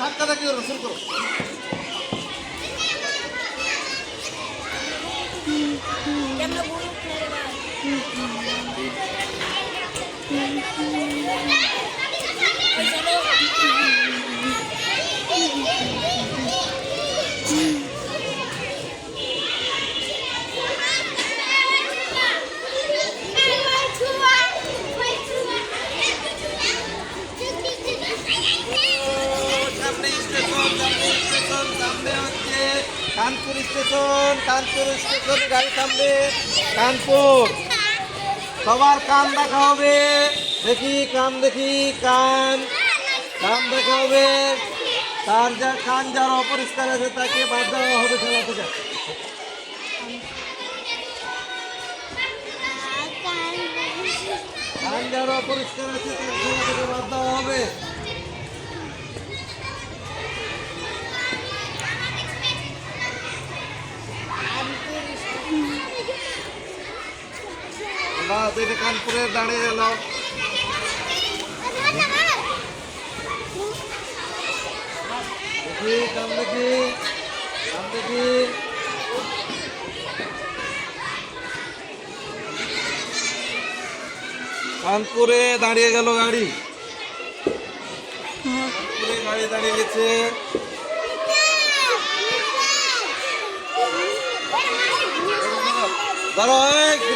ধাক্কা ধাক্কি করো, শুরু করো। কানপুর স্টেশন, কানপুর স্টেশনে গাড়ি থামবে। কানপুর, সবার কান দেখা হবে। দেখি কান, দেখি কান, কান দেখা হবে। তার যা কান যারা অপরিষ্কার আছে তাকে বাদ দেওয়া হবে খেলা থেকে। কান যারা অপরিষ্কার আছে তাকে খেলা থেকে বাদ দেওয়া হবে। কানপুরে দাঁড়িয়ে গেল। দেখি কান, দেখি কান, দেখি কানপুরে দাঁড়িয়ে গেল গাড়ি। কানপুরে গাড়ি দাঁড়িয়ে গেছে। ধরো,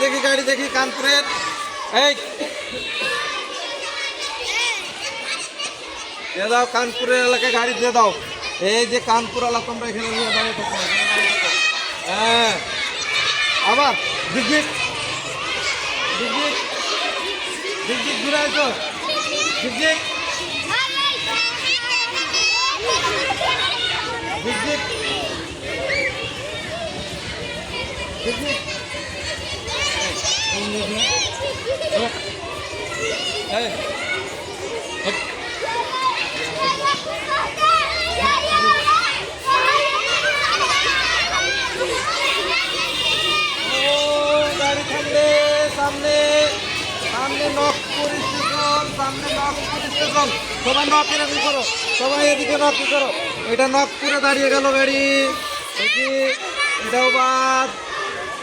দেখি গাড়ি, দেখি কানপুরের। এই দিয়ে দাও, কানপুরের এলাকায় গাড়ি দিয়ে দাও। এই যে কানপুর এলাকা, তোমরা এখানে দাঁড়িয়ে থাকো। হ্যাঁ, আবার দিক ঘুরে আসো। দিক গাড়ি থামবে সামনে, সামনে নকপুর স্টেশন, সামনে নকপুর স্টেশন। সবাই নক এরকম করো, সবাই এদিকে নক করো। এটা নকপুরে দাঁড়িয়ে গেল গাড়ি। দেখি এটাও বাদ,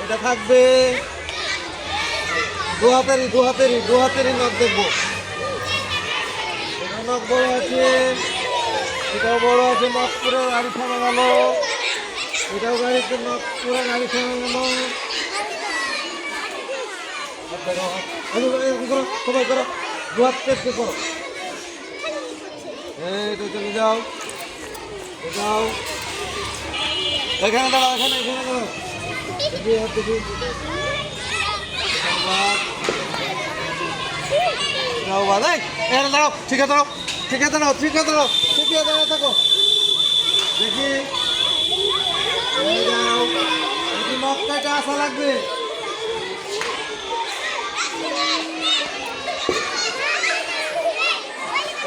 এটা থাকবে। দু হাতেরই নখ দেখবো। এটা নখ বড় আছে, এটাও বড় আছে। নকপুরে গাড়ি থামা গেল। এটাও গাড়িতে নকপুরে গাড়ি থামা গেল। সবাই করো, দু হাত চেষ্টা করো। এটা চলে যাও, যাও। এখানে দাঁড়াও, এখানে দাঁড়াও। দেখি হাত, দেখি দাঁড়াও। ঠিক আছে, দাঁড়াও, ঠিক আছে, দাঁড়াও, ঠিক আছে, দাঁড়াও, ঠিক আছে, দাঁড়াও থাকো। দেখি যাও, দেখি নকটাটা আসা লাগবে।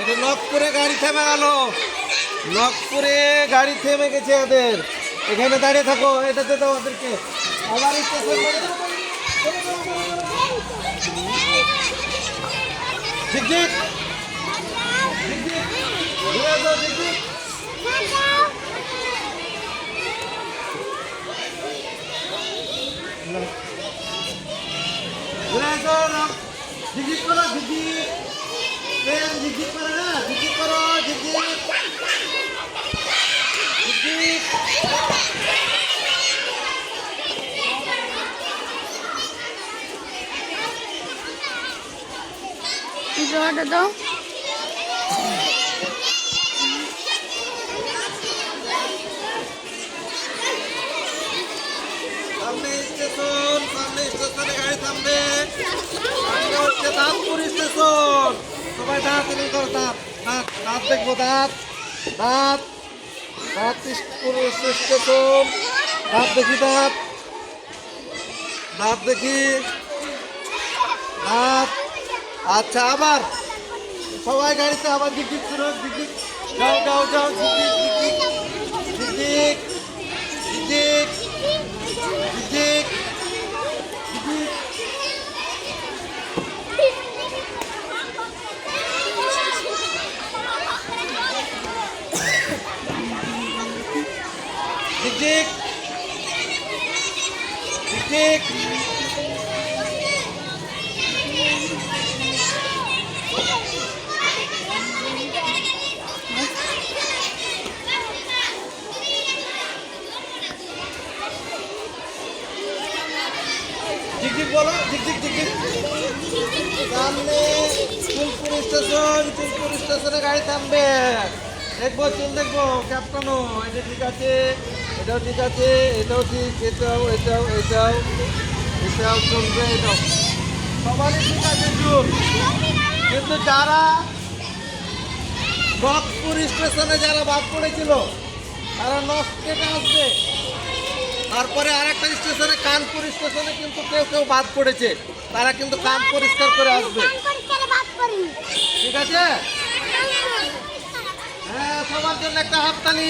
এটা নকপুরে গাড়ি থেমে গেল। নকপুরে গাড়ি থেমে গেছে ওদের। এখানে দাঁড়িয়ে থাকো, এটাতে দাও ওদেরকে। আবার ঝিকঝিক ঘুরে যাও, ঝিকঝিক ঘুরে যাও। ঝিকঝিক করো, ঝিকঝিক ঝিকঝিক করো না, ঝিকঝিক করো, ঝিকঝিক ঝিকঝিক। জোয়াটা দাও। সামনে স্টেশন, সামনে স্টেশনে গাড়ি থামবে। সামনে হচ্ছে দাঁতপুর স্টেশন। সবাই দাঁত এনে করো, দাঁত দাঁত দাঁত দেখবো, দাঁত দাঁত দাঁতপুর স্টেশন। দাঁত দেখি, দাঁত দাঁত দেখি, দাঁত। আচ্ছা, আবার সবাই গাড়িতে আবার ঝিকঝিক করো, ঝিকঝিক। যাও যাও যাও, ঝিকঝিক ঝিকঝিক ঝিকঝিক ঝিকঝিক ঝিকঝিক। ঠিক ঠিক। ঠিক ঠিক বলো, ঠিক ঠিক ঠিক ঠিক। সামনে ফুলপুর স্টেশন, ফুলপুর স্টেশনে গাড়ি থামবে। দেখবো, চল দেখবো ক্যাপ্টেনও। এটা ঠিক আছে, এটাও ঠিক আছে, এটাও ঠিক, এটাও এটাও এটাও এটাও চলবে, এটাও সবারই ঠিক আছে চুল। কিন্তু যারা বকপুর স্টেশনে যারা বাদ পড়েছিল তারা নস্টেটে আসবে। তারপরে আরেকটা স্টেশনে কানপুর স্টেশনে কিন্তু কেউ কেউ বাদ পড়েছে, তারা কিন্তু কান পরিষ্কার করে আসবে। ঠিক আছে, হ্যাঁ, সবার জন্য একটা হাততালি।